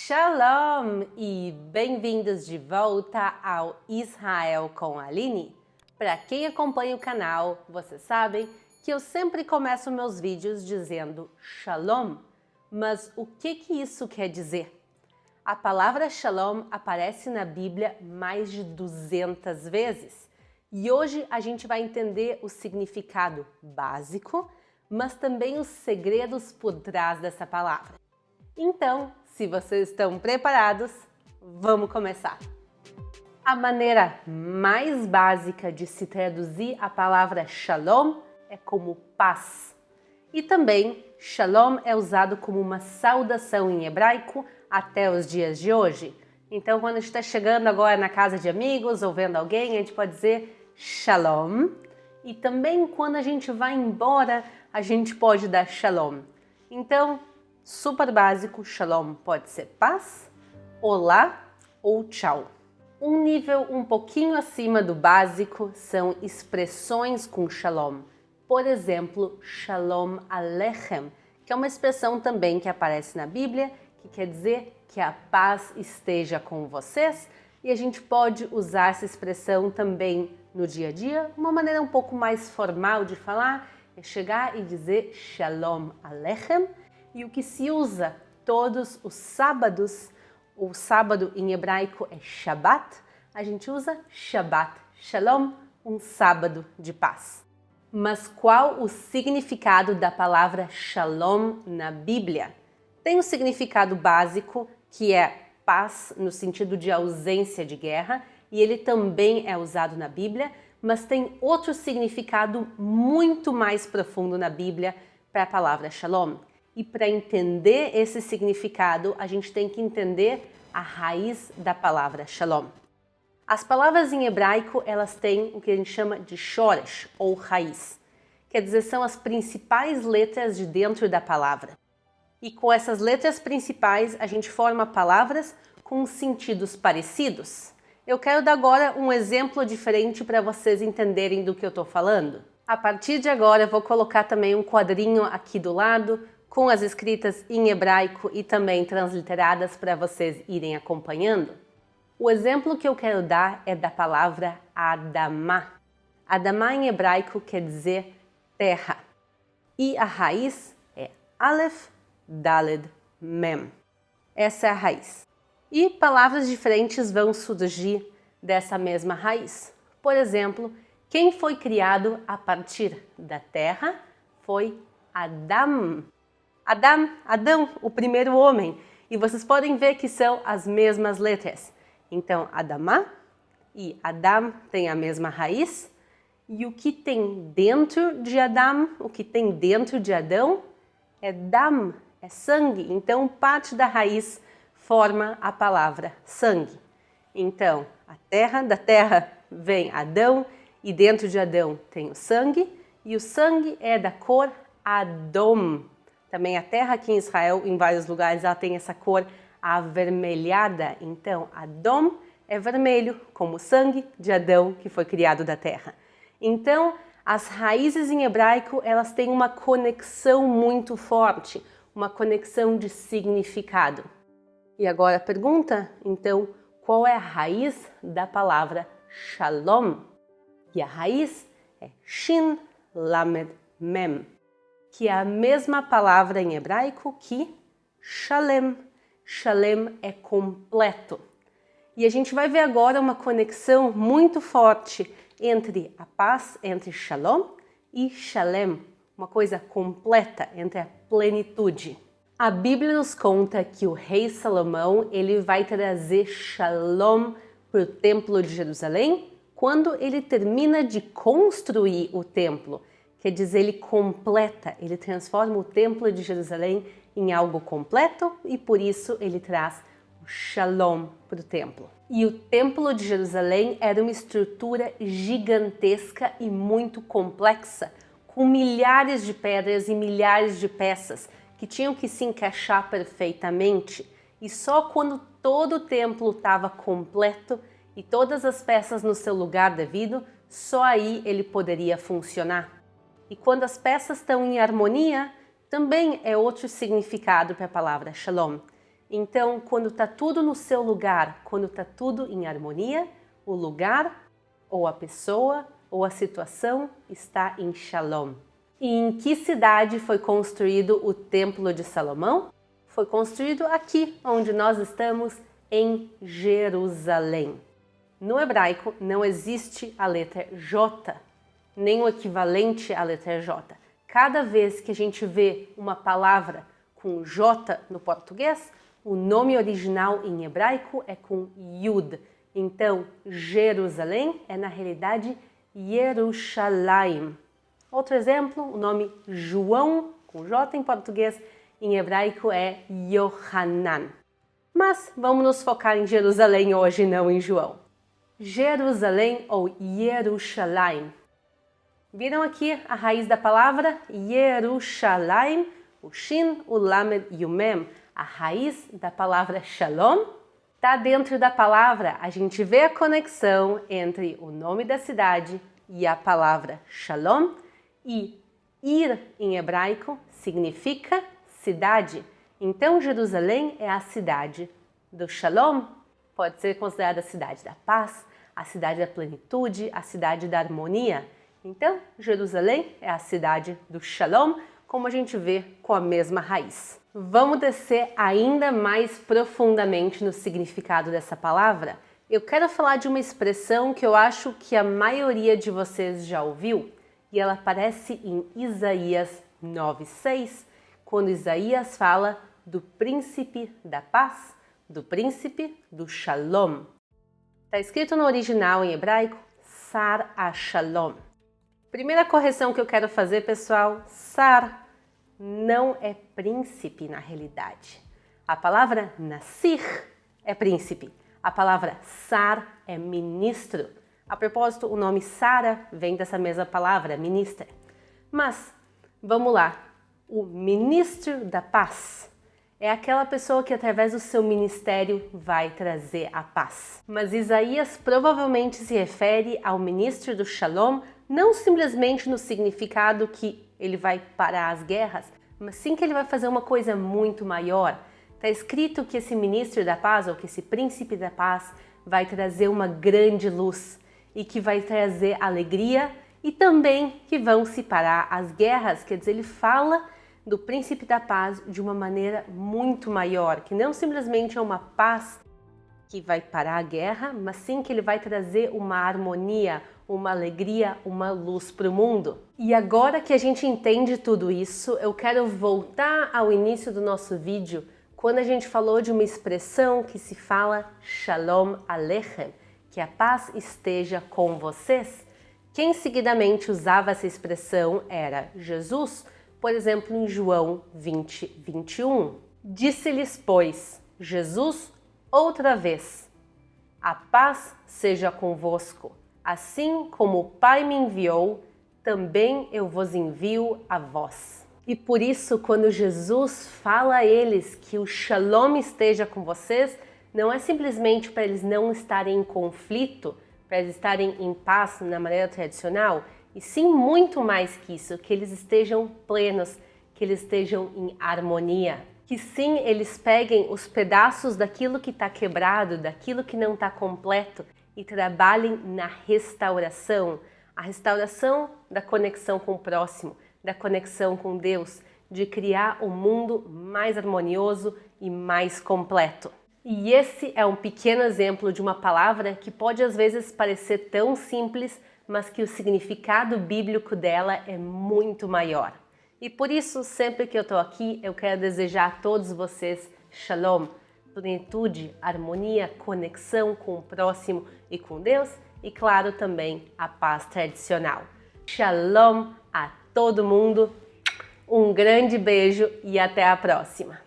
Shalom e bem-vindos de volta ao Israel com a Aline. Para quem acompanha o canal, vocês sabem que eu sempre começo meus vídeos dizendo Shalom, mas o que isso quer dizer? A palavra Shalom aparece na Bíblia mais de 200 vezes e hoje a gente vai entender o significado básico, mas também os segredos por trás dessa palavra. Então, se vocês estão preparados, vamos começar! A maneira mais básica de se traduzir a palavra Shalom é como paz. E também, Shalom é usado como uma saudação em hebraico até os dias de hoje. Então, quando a gente está chegando agora na casa de amigos ou vendo alguém, a gente pode dizer Shalom. E também, quando a gente vai embora, a gente pode dar Shalom. Então, super básico, Shalom pode ser paz, olá ou tchau. Um nível um pouquinho acima do básico são expressões com Shalom. Por exemplo, Shalom Aleichem, que é uma expressão também que aparece na Bíblia, que quer dizer que a paz esteja com vocês, e a gente pode usar essa expressão também no dia a dia. Uma maneira um pouco mais formal de falar é chegar e dizer Shalom Aleichem. E o que se usa todos os sábados, o sábado em hebraico é Shabbat, a gente usa Shabbat Shalom, um sábado de paz. Mas qual o significado da palavra Shalom na Bíblia? Tem o significado básico, que é paz no sentido de ausência de guerra, e ele também é usado na Bíblia, mas tem outro significado muito mais profundo na Bíblia para a palavra Shalom. E para entender esse significado, a gente tem que entender a raiz da palavra Shalom. As palavras em hebraico, elas têm o que a gente chama de shoresh, ou raiz. Quer dizer, são as principais letras de dentro da palavra. E com essas letras principais, a gente forma palavras com sentidos parecidos. Eu quero dar agora um exemplo diferente para vocês entenderem do que eu estou falando. A partir de agora, eu vou colocar também um quadrinho aqui do lado, com as escritas em hebraico e também transliteradas para vocês irem acompanhando. O exemplo que eu quero dar é da palavra Adamá. Adamá em hebraico quer dizer terra. E a raiz é Aleph, Daled, Mem. Essa é a raiz. E palavras diferentes vão surgir dessa mesma raiz. Por exemplo, quem foi criado a partir da terra foi Adam. Adão, o primeiro homem. E vocês podem ver que são as mesmas letras. Então, Adamá e Adam têm a mesma raiz. E o que tem dentro de Adam, o que tem dentro de Adão, é Dam, é sangue. Então, parte da raiz forma a palavra sangue. Então, da terra vem Adão, e dentro de Adão tem o sangue. E o sangue é da cor Adom. Também a terra aqui em Israel, em vários lugares, ela tem essa cor avermelhada. Então, Adom é vermelho, como o sangue de Adão, que foi criado da terra. Então, as raízes em hebraico, elas têm uma conexão muito forte, uma conexão de significado. E agora a pergunta, então, qual é a raiz da palavra Shalom? E a raiz é Shin Lamed Mem, que é a mesma palavra em hebraico que Shalem. Shalem é completo. E a gente vai ver agora uma conexão muito forte entre a paz, entre Shalom e Shalem, uma coisa completa, entre a plenitude. A Bíblia nos conta que o rei Salomão ele vai trazer Shalom para o Templo de Jerusalém quando ele termina de construir o templo. Quer dizer, ele completa, ele transforma o Templo de Jerusalém em algo completo e por isso ele traz o Shalom para o templo. E o Templo de Jerusalém era uma estrutura gigantesca e muito complexa, com milhares de pedras e milhares de peças que tinham que se encaixar perfeitamente. E só quando todo o templo estava completo e todas as peças no seu lugar devido, só aí ele poderia funcionar. E quando as peças estão em harmonia, também é outro significado para a palavra Shalom. Então, quando está tudo no seu lugar, quando está tudo em harmonia, o lugar, ou a pessoa, ou a situação está em Shalom. E em que cidade foi construído o Templo de Salomão? Foi construído aqui, onde nós estamos, em Jerusalém. No hebraico não existe a letra J, nem o equivalente à letra J. Cada vez que a gente vê uma palavra com J no português, o nome original em hebraico é com Yud. Então, Jerusalém é na realidade Yerushalayim. Outro exemplo, o nome João, com J em português, em hebraico é Yohanan. Mas vamos nos focar em Jerusalém hoje, não em João. Jerusalém ou Yerushalayim. Viram aqui a raiz da palavra? Yerushalayim, o Shin, o Lamed e o Mem. A raiz da palavra Shalom está dentro da palavra. A gente vê a conexão entre o nome da cidade e a palavra Shalom. E Ir em hebraico significa cidade. Então, Jerusalém é a cidade do Shalom. Pode ser considerada a cidade da paz, a cidade da plenitude, a cidade da harmonia. Então, Jerusalém é a cidade do Shalom, como a gente vê com a mesma raiz. Vamos descer ainda mais profundamente no significado dessa palavra? Eu quero falar de uma expressão que eu acho que a maioria de vocês já ouviu, e ela aparece em Isaías 9:6, quando Isaías fala do príncipe da paz, do príncipe do Shalom. Está escrito no original em hebraico, Sar HaShalom. Primeira correção que eu quero fazer, pessoal, Sar não é príncipe na realidade. A palavra Nasir é príncipe. A palavra Sar é ministro. A propósito, o nome Sara vem dessa mesma palavra, ministra. Mas, vamos lá, o ministro da paz é aquela pessoa que através do seu ministério vai trazer a paz. Mas Isaías provavelmente se refere ao ministro do Shalom, não simplesmente no significado que ele vai parar as guerras, mas sim que ele vai fazer uma coisa muito maior. Está escrito que esse ministro da paz, ou que esse príncipe da paz, vai trazer uma grande luz e que vai trazer alegria e também que vão se parar as guerras. Quer dizer, ele fala do príncipe da paz de uma maneira muito maior, que não simplesmente é uma paz que vai parar a guerra, mas sim que ele vai trazer uma harmonia, uma alegria, uma luz para o mundo. E agora que a gente entende tudo isso, eu quero voltar ao início do nosso vídeo, quando a gente falou de uma expressão que se fala Shalom Aleichem, que a paz esteja com vocês. Quem seguidamente usava essa expressão era Jesus, por exemplo, em João 20:21. Disse-lhes, pois, Jesus outra vez: a paz seja convosco. Assim como o Pai me enviou, também eu vos envio a vós. E por isso, quando Jesus fala a eles que o Shalom esteja com vocês, não é simplesmente para eles não estarem em conflito, para eles estarem em paz na maneira tradicional, e sim muito mais que isso, que eles estejam plenos, que eles estejam em harmonia. Que sim, eles peguem os pedaços daquilo que está quebrado, daquilo que não está completo e trabalhem na restauração. A restauração da conexão com o próximo, da conexão com Deus, de criar um mundo mais harmonioso e mais completo. E esse é um pequeno exemplo de uma palavra que pode às vezes parecer tão simples, mas que o significado bíblico dela é muito maior. E por isso, sempre que eu estou aqui, eu quero desejar a todos vocês Shalom, plenitude, harmonia, conexão com o próximo e com Deus, e claro também a paz tradicional. Shalom a todo mundo, um grande beijo e até a próxima!